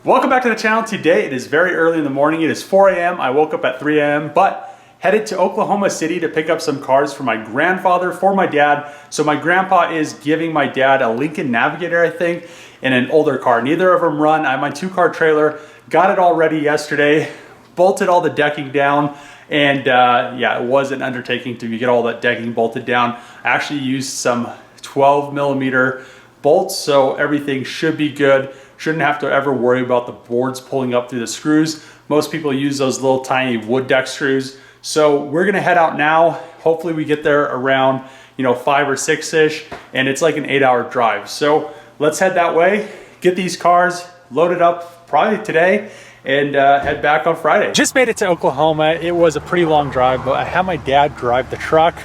Welcome back to the channel. Today it is very early in the morning. It is 4 a.m. I woke up at 3 a.m. but headed to Oklahoma City to pick up some cars for my grandfather, for my dad. So my grandpa is giving my dad a Lincoln Navigator, I think, and an older car. Neither of them run. I have my 2-car trailer, got it all ready yesterday, bolted all the decking down, and yeah, it was an undertaking to get all that decking bolted down. I actually used some 12mm bolts, so everything should be good. Shouldn't have to ever worry about the boards pulling up through the screws. Most people use those little tiny wood deck screws. So we're gonna head out now. Hopefully we get there around 5 or 6-ish, and it's like an 8-hour drive. So let's head that way, get these cars loaded up probably today, and head back on Friday. Just made it to Oklahoma. It was a pretty long drive, but I had my dad drive the truck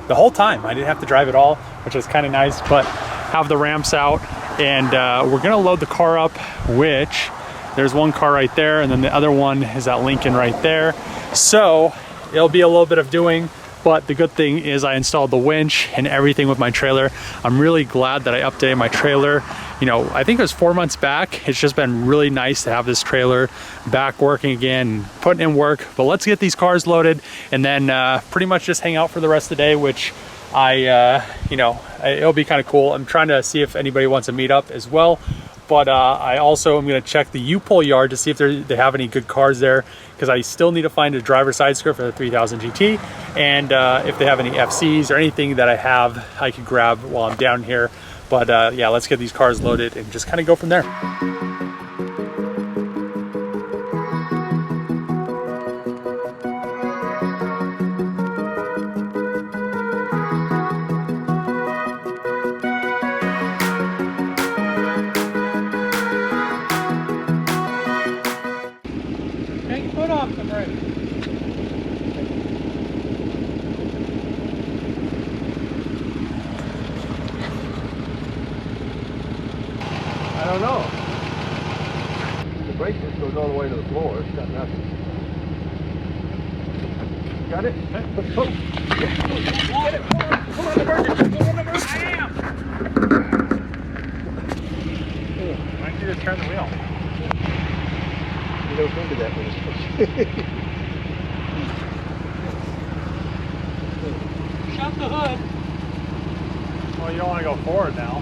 the whole time. I didn't have to drive it all, which was kind of nice, but have the ramps out, and we're gonna load the car up, which there's one car right there, and then the other one is that Lincoln right there. So it'll be a little bit of doing, but the good thing is I installed the winch and everything with my trailer. I'm really glad that I updated my trailer. I think it was 4 months back. It's just been really nice to have this trailer back working again, putting in work. But let's get these cars loaded and then pretty much just hang out for the rest of the day, which it'll be kind of cool. I'm trying to see if anybody wants to meet up as well. But I also am going to check the U-Pull yard to see if they have any good cars there, because I still need to find a driver's side skirt for the 3000 GT, and if they have any FCs or anything that I could grab while I'm down here. But yeah, let's get these cars loaded and just kind of go from there. Foot off the brake. I don't know. The brake just goes all the way to the floor. It's got nothing. Got it? Oh. Get it! Come on, the brake! Come on, the brake! I am! Why don't you just turn the wheel? You don't into that when it's Shut the hood. Well, you don't want to go forward now.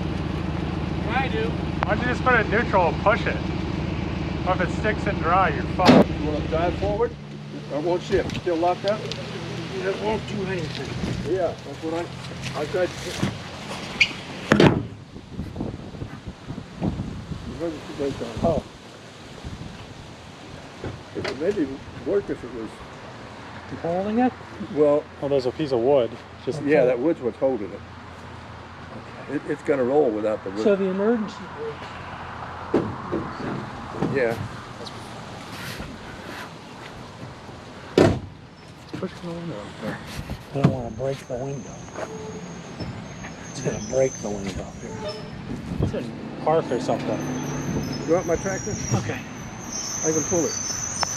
I do. Why don't you just put it in neutral and push it? Or if it sticks and dry, you're fucked. You want to drive forward? Or won't shift? Still locked up? It won't do anything. Yeah, that's what I tried to. Emergency brake on. Oh. It would maybe work if it was. You holding it? Well, Oh, there's a piece of wood. just yeah, that wood's what's holding it. It's gonna roll without the wood. So the emergency brake. Yeah. Push the window up there. I don't want to break the window. It's going to break the window here. It's in park or something. You want my tractor? Okay. I can pull it.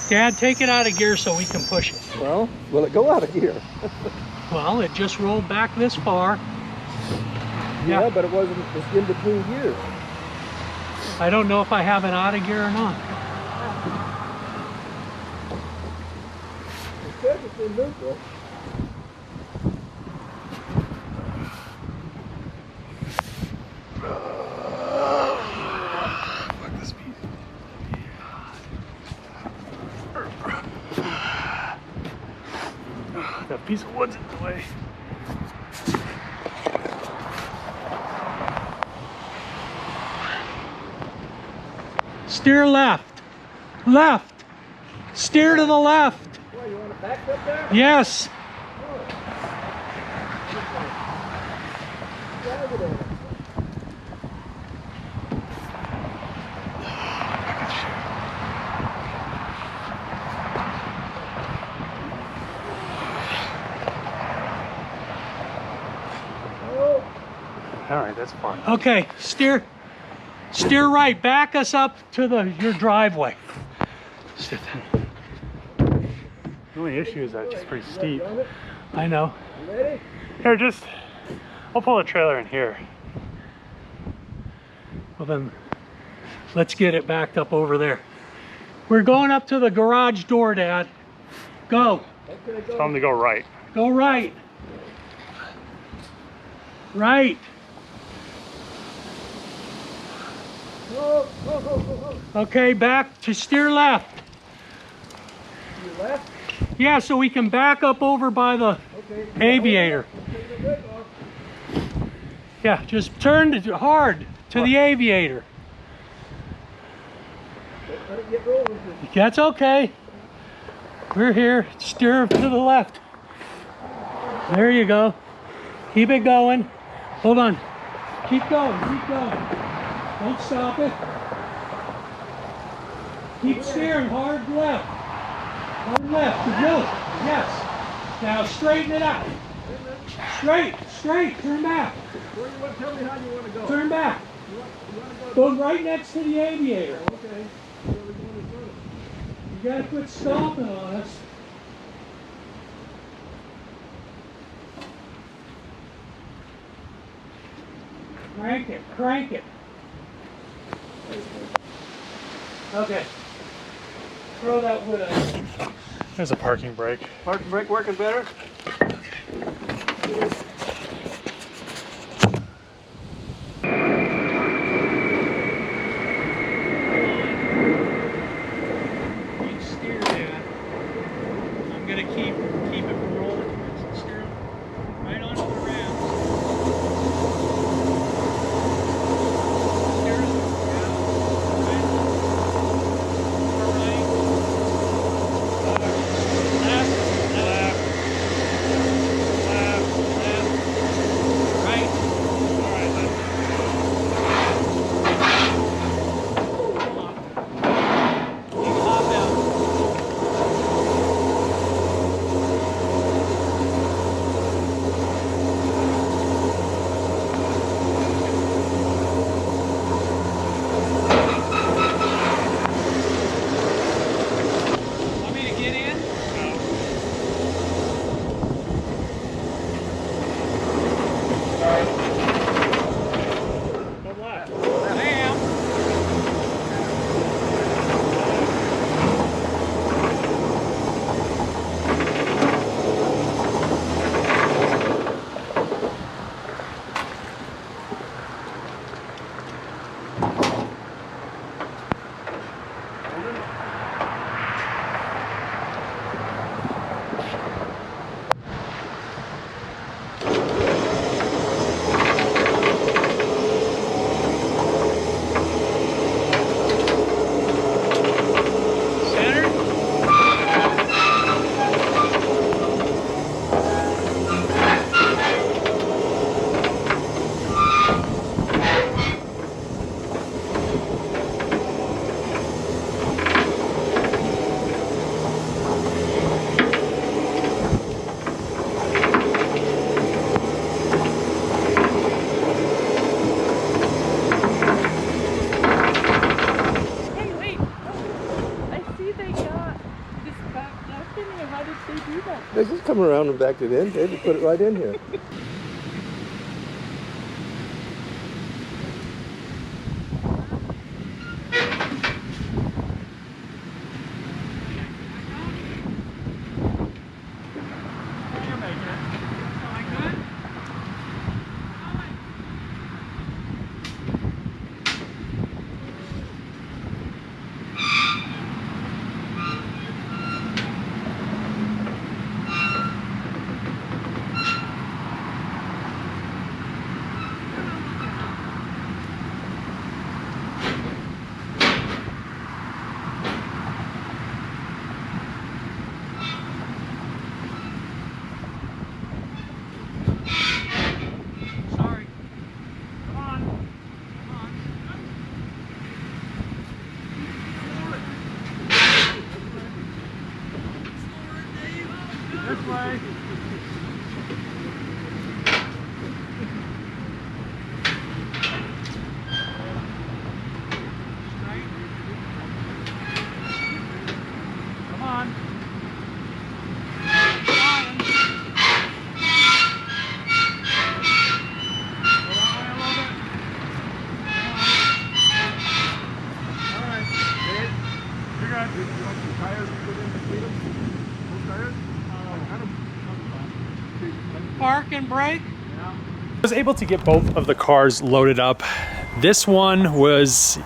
Dad, take it out of gear so we can push it. Well, will it go out of gear? Well, it just rolled back this far. Yeah, but it wasn't. It's in between gears. I don't know if I have it out of gear or not. It says it's in neutral. Fuck this piece. That piece of wood's in the way. Steer left. Left. Steer to the left. Well, you want to back up there? Yes. Drive it over. All right, that's fine. Okay, steer right. Back us up to your driveway. The only issue is that it's pretty steep. I know. You ready? Here, I'll pull the trailer in here. Well then, let's get it backed up over there. We're going up to the garage door, Dad. Go. Tell them to go right. Go right. Right. Go, go, go, go, go. Okay, back to steer left. You left? Yeah, so we can back up over by the Okay. aviator. Take the brake off. Yeah, just turn it hard to the aviator. Let it get rolling. That's okay. We're here. Steer to the left. There you go. Keep it going. Hold on. Keep going. Keep going. Don't stop it. Keep steering hard left. Hard left. Go. Yes. Now straighten it out. Straight. Straight. Turn back. Where you want to tell me how you want to go? Turn back. You want to go? Go right next to the aviator. Okay. Where are we going in front of? You gotta quit stomping on us. Crank it, crank it. Okay. Throw that wood out. There's a parking brake. Parking brake working better? You steer that. I'm gonna keep it from rolling. Steer right onto the ramp. Steer it. Yeah. Right. Left. Left. Left. Left. Right. All right. Come on. You can hop out. Want me to get in? Go left. I am. Center. Hey, wait. I see they got this backed up in here. How did they do that? They just come around and backed it in. They just put it right in here. You're making it. Going good? Sorry. Come on. Come on. This way. Straight. Come on. Flying. Go that way a little bit. Come on. All right. You're Okay. You want some tires to put in between them? Those tires? Kind of. Park and brake. I was able to get both of the cars loaded up. This one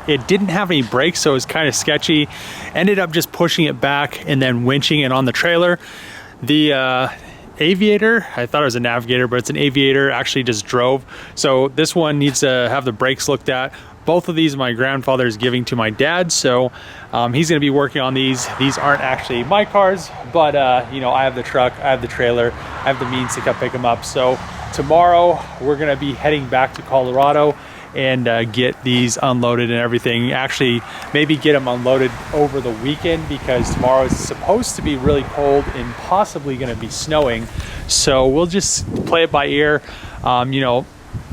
it didn't have any brakes, so it was kind of sketchy. Ended up just pushing it back and then winching it on the trailer. The Aviator, I thought it was a Navigator, but it's an Aviator, actually just drove. So this one needs to have the brakes looked at. Both of these my grandfather is giving to my dad, so he's gonna be working on these. These aren't actually my cars, but you know, I have the truck, I have the trailer, I have the means to come pick them up. So tomorrow we're gonna be heading back to Colorado and get these unloaded and everything. Actually, maybe get them unloaded over the weekend because tomorrow is supposed to be really cold and possibly gonna be snowing. So we'll just play it by ear. You know,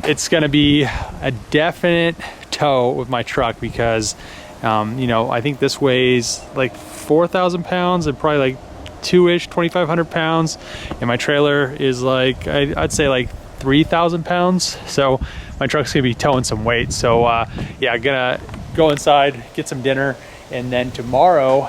it's gonna be a definite tow with my truck because you know, I think this weighs like 4,000 pounds and probably like 2,500 pounds, and my trailer is like I'd say like 3,000 pounds. So my truck's gonna be towing some weight. So yeah, gonna go inside, get some dinner, and then tomorrow,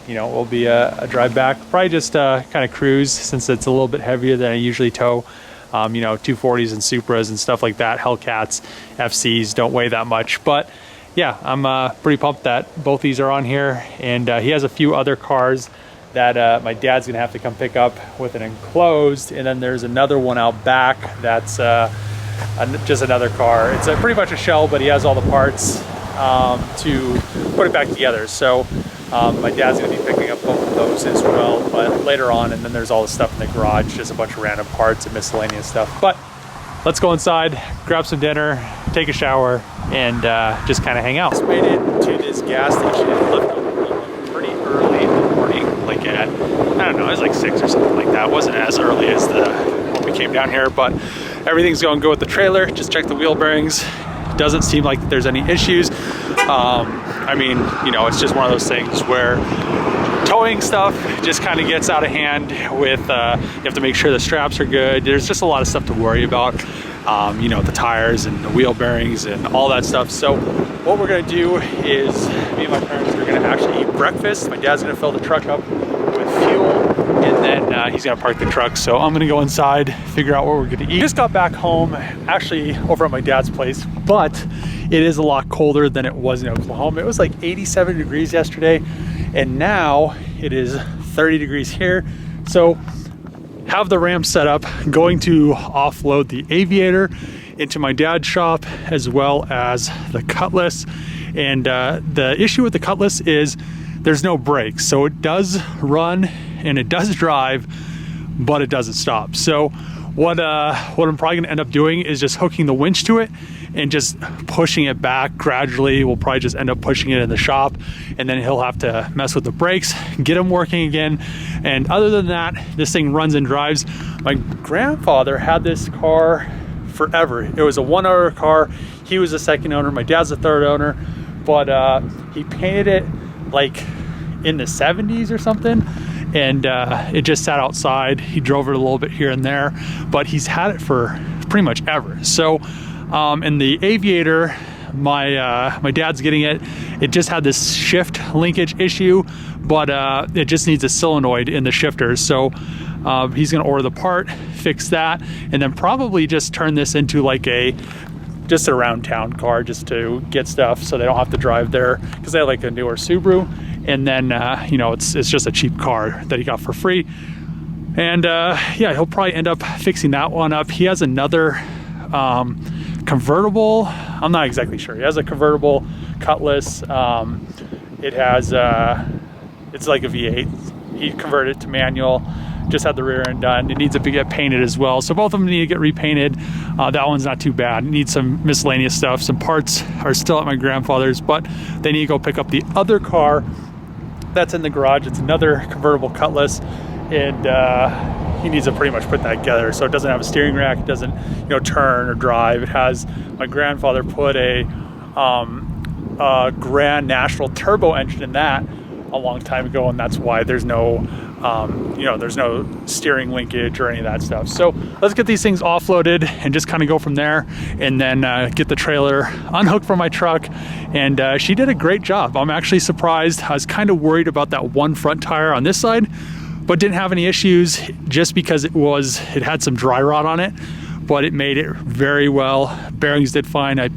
you know, will be a drive back. Probably just kind of cruise since it's a little bit heavier than I usually tow. You know, 240s and Supras and stuff like that. Hellcats, FCs don't weigh that much, but yeah, I'm pretty pumped that both these are on here. And he has a few other cars that my dad's gonna have to come pick up with an enclosed, and then there's another one out back that's just another car. It's pretty much a shell, but he has all the parts to put it back together. So my dad's gonna be picking up both of those as well, but later on. And then there's all the stuff in the garage, just a bunch of random parts and miscellaneous stuff. But let's go inside, grab some dinner, take a shower, and just kind of hang out. Just made it to this gas station and left pretty early in the morning, like at, I don't know, it was like 6 or something like that. It wasn't as early as when we came down here, but everything's going good with the trailer. Just check the wheel bearings. Doesn't seem like there's any issues. I mean, you know, it's just one of those things where towing stuff just kind of gets out of hand with, you have to make sure the straps are good. There's just a lot of stuff to worry about. You know, the tires and the wheel bearings and all that stuff. So what we're gonna do is, me and my parents are gonna actually eat breakfast. My dad's gonna fill the truck up with fuel, and then he's gonna park the truck. So I'm gonna go inside, figure out what we're gonna eat. Just got back home, actually over at my dad's place, but it is a lot colder than it was in Oklahoma. It was like 87 degrees yesterday, and now it is 30 degrees here. So have the Ram set up, going to offload the Aviator into my dad's shop, as well as the Cutlass. And the issue with the Cutlass is there's no brakes. So it does run and it does drive, but it doesn't stop. So what I'm probably gonna end up doing is just hooking the winch to it and just pushing it back gradually. We'll probably just end up pushing it in the shop, and then he'll have to mess with the brakes, get them working again. And other than that, this thing runs and drives. My grandfather had this car forever. It was a one-owner car. He was the second owner. My dad's the third owner, but he painted it like in the 70s or something. And it just sat outside. He drove it a little bit here and there, but he's had it for pretty much ever. So in the Aviator, my dad's getting it. It just had this shift linkage issue, but it just needs a solenoid in the shifter. So he's gonna order the part, fix that, and then probably just turn this into like just a around town car, just to get stuff so they don't have to drive there, because they have like a newer Subaru. And then you know, it's just a cheap car that he got for free. And yeah, he'll probably end up fixing that one up. He has another convertible, I'm not exactly sure. He has a convertible Cutlass. It has it's like a V8. He converted it to manual, just had the rear end done. It needs to get painted as well. So both of them need to get repainted. That one's not too bad. It needs some miscellaneous stuff. Some parts are still at my grandfather's, but they need to go pick up the other car that's in the garage. It's another convertible Cutlass, and he needs to pretty much put that together. So it doesn't have a steering rack, it doesn't, you know, turn or drive. It has, my grandfather put a Grand National turbo engine in that a long time ago, and that's why there's no You know, there's no steering linkage or any of that stuff. So let's get these things offloaded and just kind of go from there, and then get the trailer unhooked from my truck. And she did a great job. I'm actually surprised. I was kind of worried about that one front tire on this side, but didn't have any issues just because it had some dry rot on it, but it made it very well. Bearings did fine. I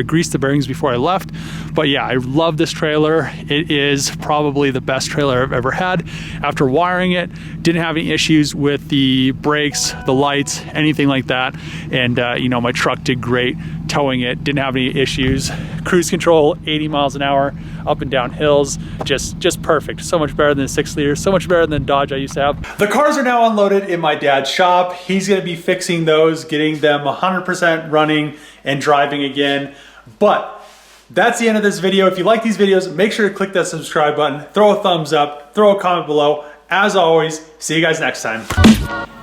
greased the bearings before I left. But yeah, I love this trailer. It is probably the best trailer I've ever had. After wiring it, didn't have any issues with the brakes, the lights, anything like that. And you know, my truck did great towing it, didn't have any issues. Cruise control, 80 miles an hour, up and down hills, just perfect. So much better than the 6 liter, so much better than the Dodge I used to have. The cars are now unloaded in my dad's shop. He's gonna be fixing those, getting them 100% running and driving again. But that's the end of this video. If you like these videos, make sure to click that subscribe button, throw a thumbs up, throw a comment below. As always, see you guys next time.